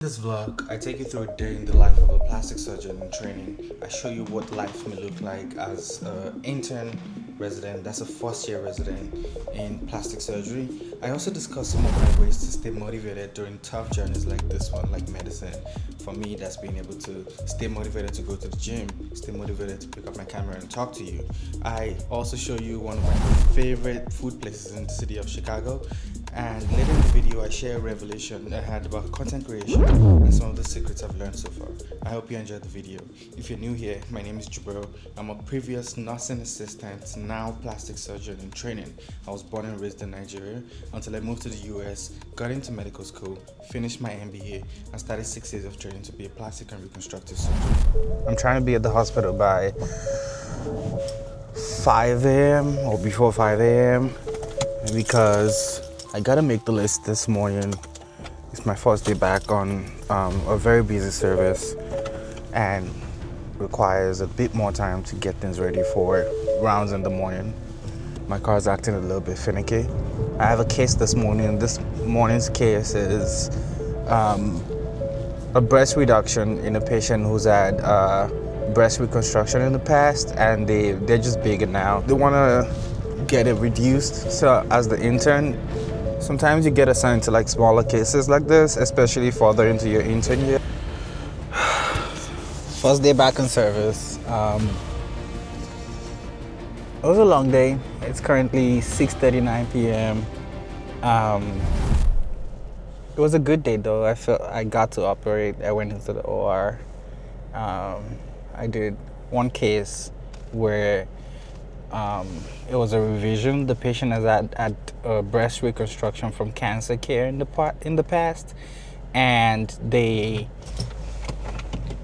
In this vlog, I take you through a day in the life of a plastic surgeon in training. I show you what life may look like as an intern resident, that's a first year resident in plastic surgery. I also discuss some of my ways to stay motivated during tough journeys like this one, like medicine. For me, that's being able to stay motivated to go to the gym, stay motivated to pick up my camera and talk to you. I also show you one of my favorite food places in the city of Chicago. And later in the video, I share a revelation I had about content creation and some of the secrets I've learned so far. I hope you enjoyed the video. If you're new here, my name is Jubril. I'm a previous nursing assistant, now plastic surgeon in training. I was born and raised in Nigeria until I moved to the US, got into medical school, finished my MBA, and started 6 years of training to be a plastic and reconstructive surgeon. I'm trying to be at the hospital by 5 a.m. or before 5 a.m. because I gotta make the list this morning. It's my first day back on a very busy service and requires a bit more time to get things ready for rounds in the morning. My car's acting a little bit finicky. I have a case this morning. This morning's case is a breast reduction in a patient who's had breast reconstruction in the past, and they're just bigger now. They wanna get it reduced. So as the intern, sometimes you get assigned to like smaller cases like this, especially further into your intern year. First day back in service. It was a long day. It's currently 6:39 p.m. It was a good day though. I felt I got to operate. I went into the OR. I did one case where it was a revision. The patient has had breast reconstruction from cancer care in the past, and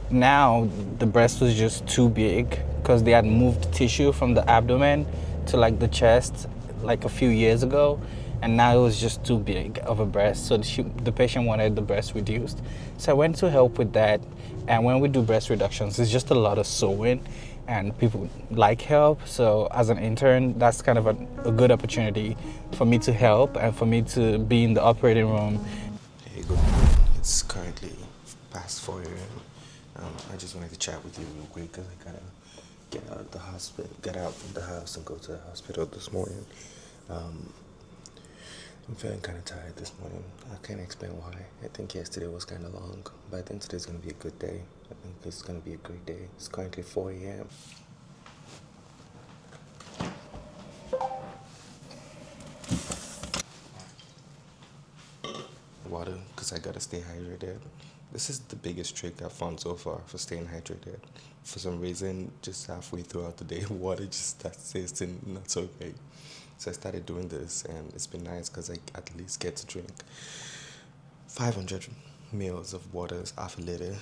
now the breast was just too big because they had moved tissue from the abdomen to like the chest like a few years ago, and now it was just too big of a breast, so the patient wanted the breast reduced. So I went to help with that. And when we do breast reductions, it's just a lot of sewing and people like help. So as an intern, that's kind of a good opportunity for me to help and for me to be in the operating room. Hey, good morning. It's currently past 4 a.m. I just wanted to chat with you real quick because I gotta get out of the hospital, get out from the house and go to the hospital this morning. I'm feeling kind of tired this morning. I can't explain why. I think yesterday was kind of long, but I think today's going to be a good day. I think it's going to be a great day. It's currently 4 a.m. Water, because I got to stay hydrated. This is the biggest trick I've found so far for staying hydrated. For some reason, just halfway throughout the day, water just starts tasting not so great. So I started doing this, and it's been nice because I at least get to drink 500 mils of water, half a liter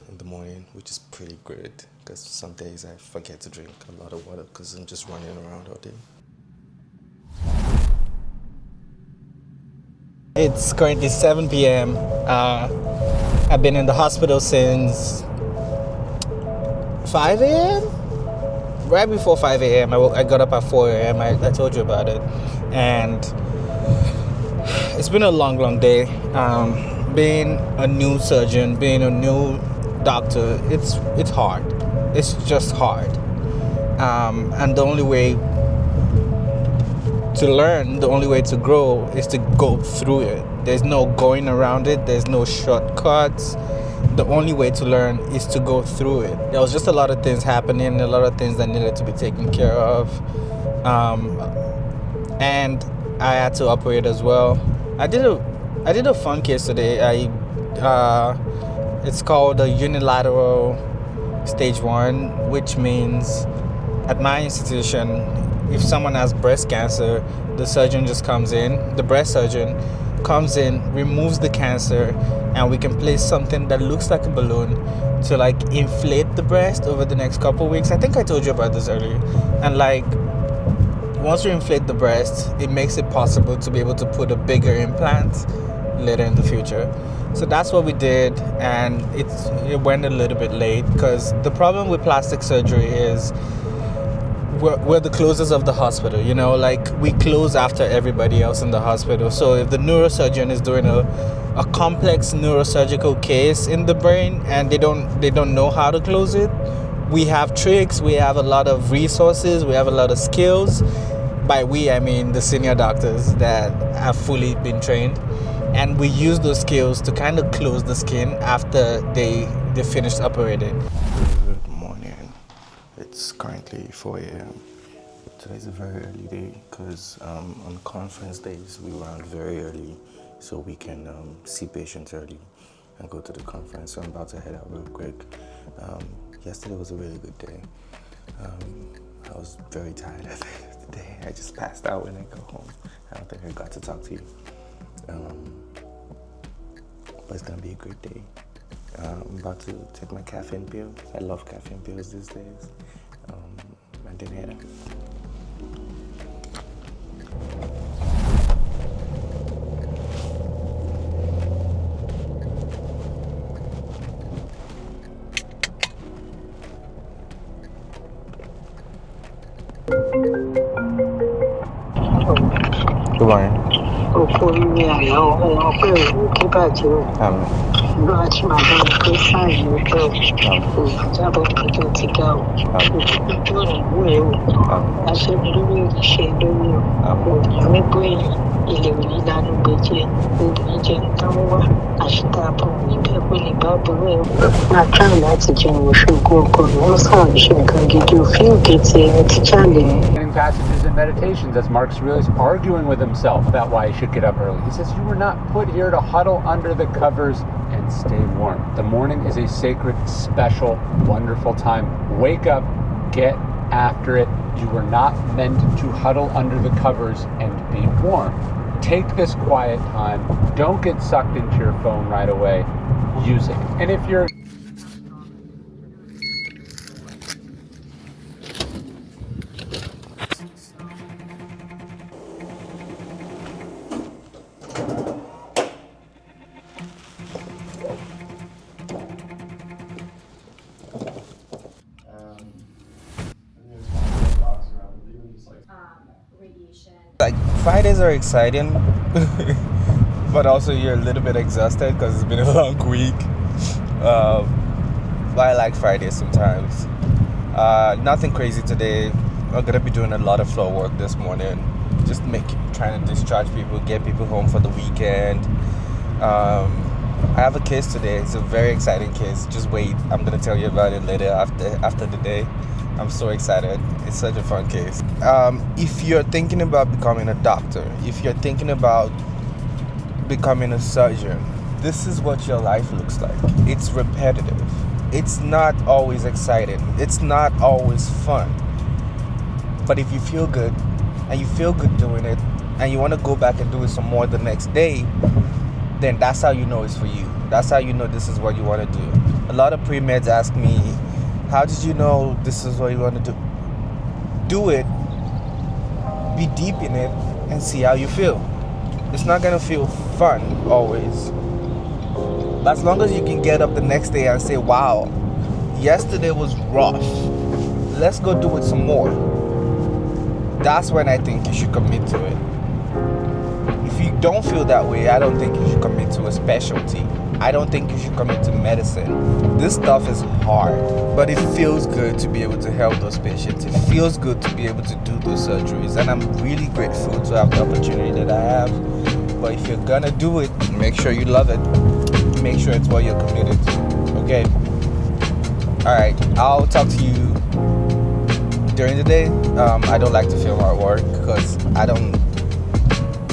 in the morning, which is pretty good because some days I forget to drink a lot of water because I'm just running around all day. It's currently 7 p.m. I've been in the hospital since 5 a.m. Right before 5 a.m. I got up at 4 a.m. I told you about it. And it's been a long day. Being a new surgeon, being a new doctor, it's hard. It's just hard. And the only way to learn, the only way to grow is to go through it. There's no going around it. There's no shortcuts. The only way to learn is to go through it. There was just a lot of things happening, a lot of things that needed to be taken care of. And I had to operate as well. I did a fun case today. It's called a unilateral stage 1, which means at my institution, if someone has breast cancer, the surgeon just comes in, the breast surgeon comes in, removes the cancer, and we can place something that looks like a balloon to like inflate the breast over the next couple weeks. I think I told you about this earlier. And like once you inflate the breast, it makes it possible to be able to put a bigger implant later in the future. So that's what we did, and it went a little bit late because the problem with plastic surgery is we're the closers of the hospital, you know, like we close after everybody else in the hospital. So if the neurosurgeon is doing a complex neurosurgical case in the brain and they don't know how to close it, we have tricks, we have a lot of resources, we have a lot of skills. By we, I mean the senior doctors that have fully been trained, and we use those skills to kind of close the skin after they finished operating. Good morning. It's currently 4 a.m. Today's a very early day because on conference days we run very early so we can see patients early and go to the conference. So I'm about to head out real quick. Yesterday was a really good day. I was very tired at the end of the day. I just passed out when I got home. I don't think I got to talk to you. But it's gonna be a great day. I'm about to take my caffeine pill. I love caffeine pills these days. And then head out. Good morning. Passages and meditations as Mark Jubril arguing with himself about why he should get up early. He says, you were not put here to huddle under the covers and stay warm. The morning is a sacred, special, wonderful time. Wake up, get after it. You were not meant to huddle under the covers and be warm. Take this quiet time. Don't get sucked into your phone right away. Use it. And if you're like Fridays are exciting, but also you're a little bit exhausted because it's been a long week. But I like Fridays sometimes. Nothing crazy today. I'm gonna be doing a lot of floor work this morning. Just trying to discharge people, get people home for the weekend. I have a case today. It's a very exciting case. Just wait. I'm gonna tell you about it later after the day. I'm so excited. It's such a fun case. If you're thinking about becoming a doctor, if you're thinking about becoming a surgeon, this is what your life looks like. It's repetitive. It's not always exciting. It's not always fun. But if you feel good, and you feel good doing it, and you want to go back and do it some more the next day, then that's how you know it's for you. That's how you know this is what you want to do. A lot of pre-meds ask me, how did you know this is what you want to do? Do it, be deep in it, and see how you feel. It's not going to feel fun always. But as long as you can get up the next day and say, wow, yesterday was rough. Let's go do it some more. That's when I think you should commit to it. If you don't feel that way, I don't think you should commit to a specialty. I don't think you should commit to medicine. This stuff is hard, but it feels good to be able to help those patients. It feels good to be able to do those surgeries, and I'm really grateful to have the opportunity that I have. But if you're gonna do it, make sure you love it. Make sure it's what you're committed to. Okay? Alright, I'll talk to you during the day. I don't like to film at work because I don't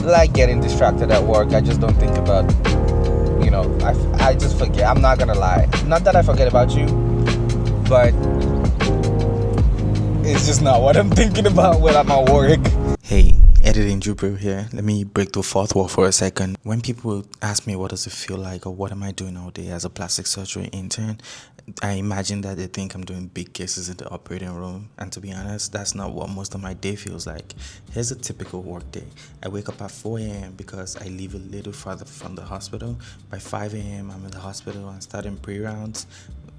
like getting distracted at work. I just don't think about, I just forget. I'm not gonna lie. Not that I forget about you, but it's just not what I'm thinking about when I'm at work. Hey, editing Jubril here. Let me break the fourth wall for a second. When people ask me what does it feel like or what am I doing all day as a plastic surgery intern, I imagine that they think I'm doing big cases in the operating room, and to be honest, that's not what most of my day feels like. Here's a typical work day. I wake up at 4 a.m. because I live a little farther from the hospital. By 5 a.m. I'm in the hospital and starting pre-rounds.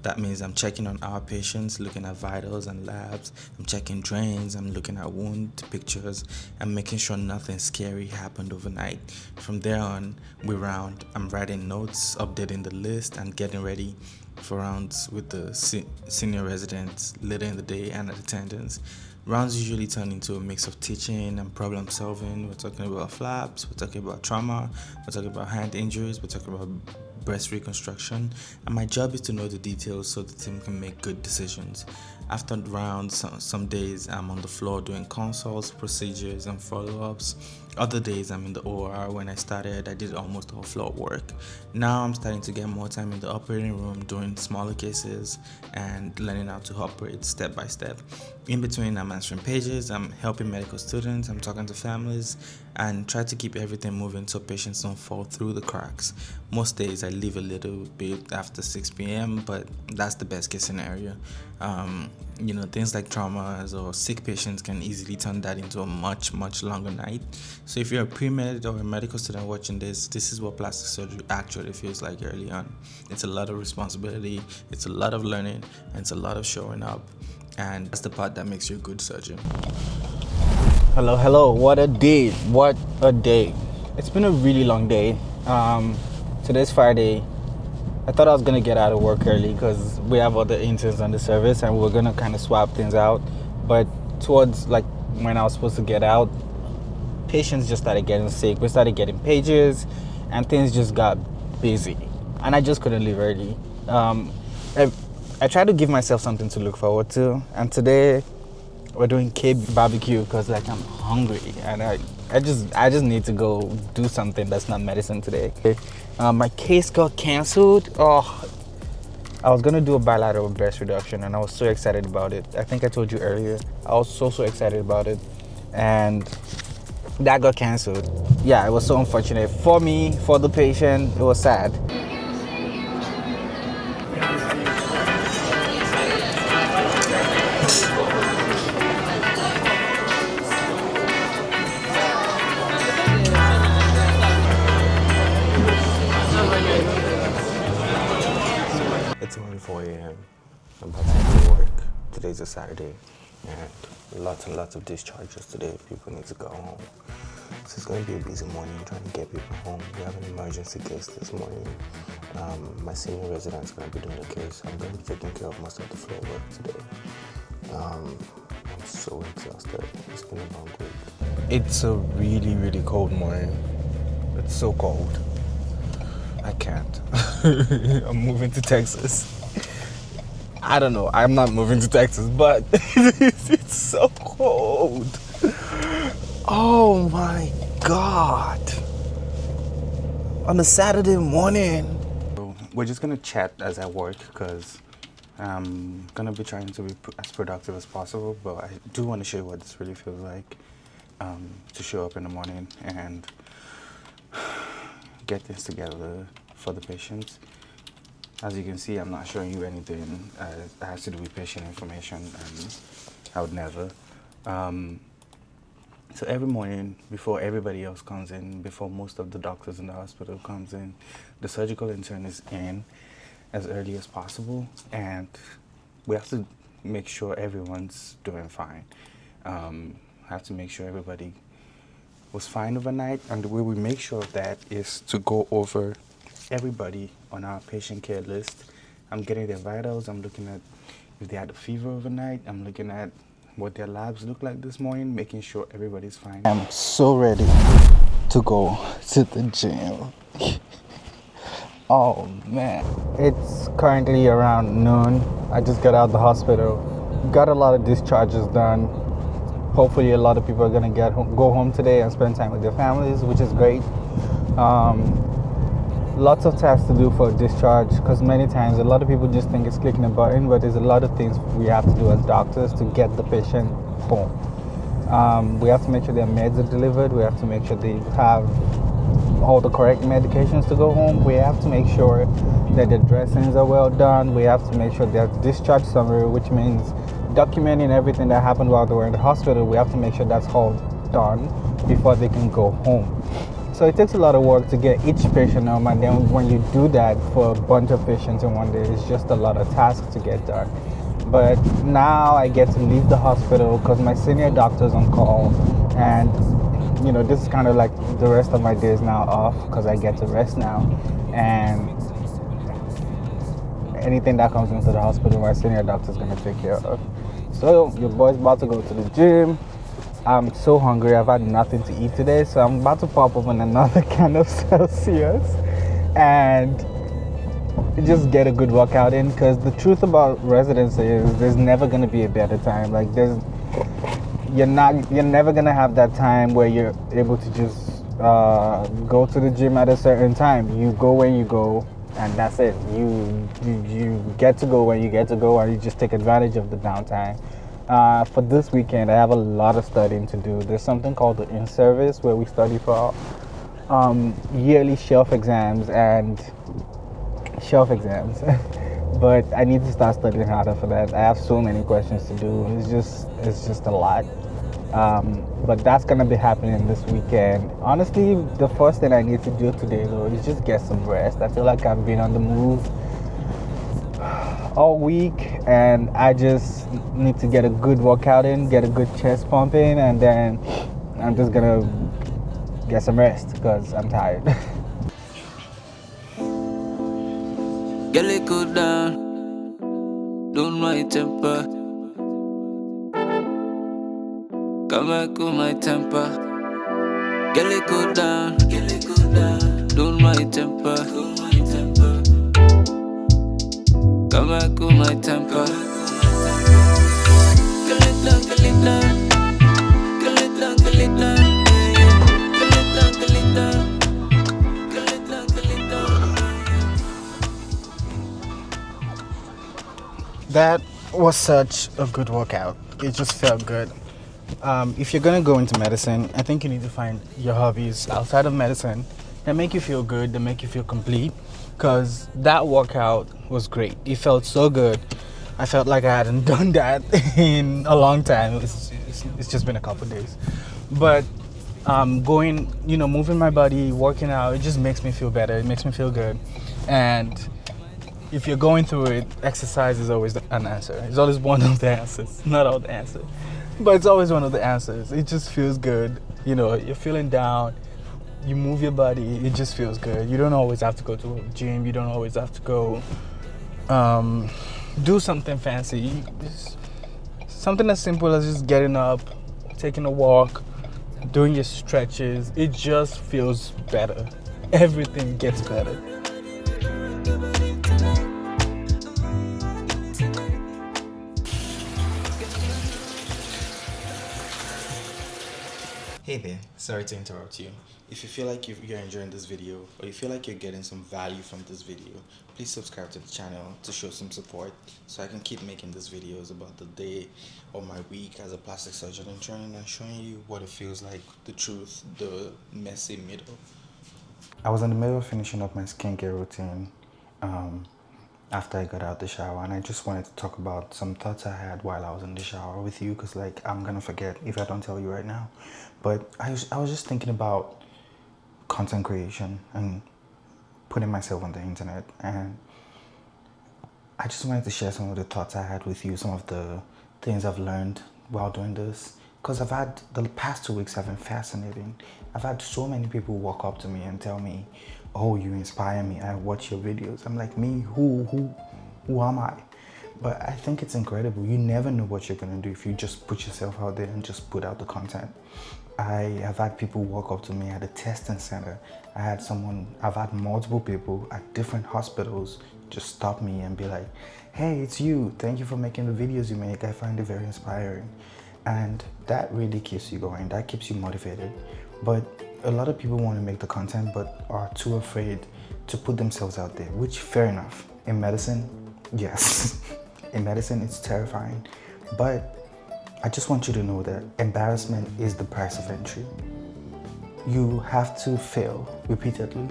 That means I'm checking on our patients, looking at vitals and labs. I'm checking drains. I'm looking at wound pictures. I'm making sure nothing scary happened overnight. From there on, we round. I'm writing notes, updating the list, and getting ready for rounds with the senior residents later in the day and at attendance. Rounds usually turn into a mix of teaching and problem solving. We're talking about flaps, we're talking about trauma, we're talking about hand injuries, we're talking about breast reconstruction, and my job is to know the details so the team can make good decisions. After rounds, some days I'm on the floor doing consults, procedures, and follow-ups. Other days I'm in the OR. When I started, I did almost all floor work. Now I'm starting to get more time in the operating room doing smaller cases and learning how to operate step by step. In between, I'm answering pages, I'm helping medical students, I'm talking to families, and try to keep everything moving so patients don't fall through the cracks. Most days I leave a little bit after 6 p.m., but that's the best case scenario. Things like traumas or sick patients can easily turn that into a much, much longer night. So if you're a pre-med or a medical student watching this is what plastic surgery actually feels like early on. It's a lot of responsibility, it's a lot of learning, and it's a lot of showing up. And that's the part that makes you a good surgeon. Hello. What a day. It's been a really long day. Today's Friday. I thought I was going to get out of work early because we have other interns on the service and we're going to kind of swap things out. But towards when I was supposed to get out, patients just started getting sick. We started getting pages and things just got busy. And I just couldn't leave early. I tried to give myself something to look forward to. And today we're doing Cape barbecue because I'm hungry and I just need to go do something that's not medicine today. My case got canceled. I was gonna do a bilateral breast reduction and I was so excited about it. I think I told you earlier. I was so excited about it, and that got canceled. Yeah, it was so unfortunate for me, for the patient. It was sad. It's only 4 a.m. I'm about to head to work. Today's a Saturday, and lots and lots of discharges today. People need to go home. So it's going to be a busy morning trying to get people home. We have an emergency case this morning. My senior resident's going to be doing the case. I'm going to be taking care of most of the floor work today. I'm so exhausted. It's been a long week. It's a really, really cold morning. It's so cold. I can't. I'm moving to Texas. I don't know. I'm not moving to Texas, but it's so cold. Oh my God. On a Saturday morning. We're just going to chat as I work because I'm going to be trying to be as productive as possible, but I do want to show you what this really feels like to show up in the morning and get this together for the patients. As you can see, I'm not showing you anything that has to do with patient information, and I would never. So every morning, before everybody else comes in, before most of the doctors in the hospital comes in, the surgical intern is in as early as possible, and we have to make sure everyone's doing fine. Have to make sure everybody was fine overnight, and the way we make sure of that is to go over everybody on our patient care list. I'm getting their vitals, I'm looking at if they had a fever overnight, I'm looking at what their labs look like this morning, making sure everybody's fine. I'm so ready to go to the gym. Oh man. It's currently around noon. I just got out of the hospital. Got a lot of discharges done. Hopefully a lot of people are gonna go home today and spend time with their families, which is great. Lots of tasks to do for discharge, because many times a lot of people just think it's clicking a button, but there's a lot of things we have to do as doctors to get the patient home. We have to make sure their meds are delivered. We have to make sure they have all the correct medications to go home. We have to make sure that the dressings are well done. We have to make sure their discharge summary, which means documenting everything that happened while they were in the hospital. We have to make sure that's all done before they can go home. So it takes a lot of work to get each patient home, and then when you do that for a bunch of patients in one day, it's just a lot of tasks to get done. But now I get to leave the hospital because my senior doctor's on call, and this is kind of like the rest of my days now off because I get to rest now. And anything that comes into the hospital, my senior doctor's gonna take care of. So your boy's about to go to the gym. I'm so hungry. I've had nothing to eat today, so I'm about to pop open another can of Celsius and just get a good workout in. Because the truth about residency is there's never gonna be a better time. Like you're never gonna have that time where you're able to just go to the gym at a certain time. You go when you go, and that's it. You get to go when you get to go, and you just take advantage of the downtime. For this weekend, I have a lot of studying to do. There's something called the in-service where we study for yearly shelf exams. But I need to start studying harder for that. I have so many questions to do. It's just a lot. But that's gonna be happening this weekend. Honestly, the first thing I need to do today though is just get some rest. I feel like I've been on the move all week, and I just need to get a good workout in, get a good chest pump in, and then I'm just gonna get some rest because I'm tired. Get it cool down, don't my temper. Come back cool my temper. Get it cool down, don't my temper. Come back cool my temper. Get it down, get it down. Get it down, get it down. Get it down, get it down. Get it down, get it down. That was such a good workout. It just felt good. If you're gonna go into medicine, I think you need to find your hobbies outside of medicine that make you feel good, that make you feel complete. Because that workout was great. It felt so good. I felt like I hadn't done that in a long time. It's just been a couple days. But going, moving my body, working out, it just makes me feel better. It makes me feel good. And if you're going through it, exercise is always an answer. It's always one of the answers. Not all the answers, but it's always one of the answers. It just feels good. You're feeling down. You move your body, it just feels good. You don't always have to go to a gym. You don't always have to go do something fancy. Just something as simple as just getting up, taking a walk, doing your stretches. It just feels better. Everything gets better. Hey there, sorry to interrupt you. If you feel like you're enjoying this video, or you feel like you're getting some value from this video, please subscribe to the channel to show some support so I can keep making these videos about the day or my week as a plastic surgeon in training and showing you what it feels like, the truth, the messy middle. I was in the middle of finishing up my skincare routine after I got out the shower, and I just wanted to talk about some thoughts I had while I was in the shower with you, because I'm gonna forget if I don't tell you right now. But I was just thinking about content creation and putting myself on the internet, and I just wanted to share some of the thoughts I had with you, some of the things I've learned while doing this, because the past 2 weeks have been fascinating. I've had so many people walk up to me and tell me, "Oh, you inspire me. I watch your videos." I'm like, me? Who am I? But I think it's incredible. You never know what you're gonna do if you just put yourself out there and just put out the content. I have had people walk up to me at a testing center. I've had multiple people at different hospitals just stop me and be like, "Hey, it's you. Thank you for making the videos you make. I find it very inspiring." And that really keeps you going. That keeps you motivated. But a lot of people want to make the content but are too afraid to put themselves out there, which, fair enough. In medicine, yes. In medicine, it's terrifying. But I just want you to know that embarrassment is the price of entry. You have to fail repeatedly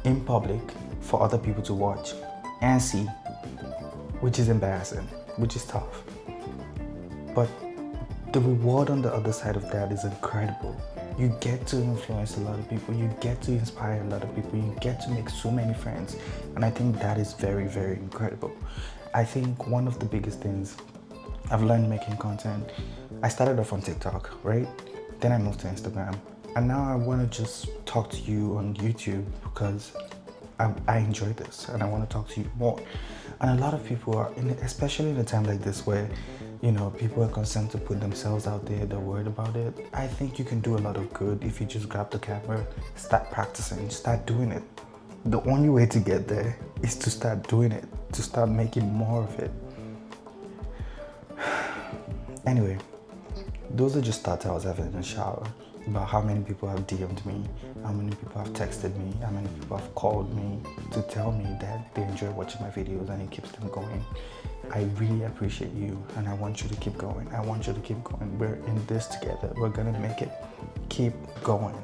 in public for other people to watch and see, which is embarrassing, which is tough. But the reward on the other side of that is incredible. You get to influence a lot of people. You get to inspire a lot of people. You get to make so many friends. And I think that is very, very incredible. I think one of the biggest things I've learned making content, I started off on TikTok, right? Then I moved to Instagram. And now I want to just talk to you on YouTube because I enjoy this and I want to talk to you more. And a lot of people are, especially in a time like this where, you know, people are concerned to put themselves out there, they're worried about it. I think you can do a lot of good if you just grab the camera, start practicing, start doing it. The only way to get there is to start doing it, to start making more of it. Anyway, those are just thoughts I was having in the shower about how many people have DM'd me, how many people have texted me, how many people have called me to tell me that they enjoy watching my videos and it keeps them going. I really appreciate you and I want you to keep going. I want you to keep going. We're in this together. We're gonna make it. Keep going.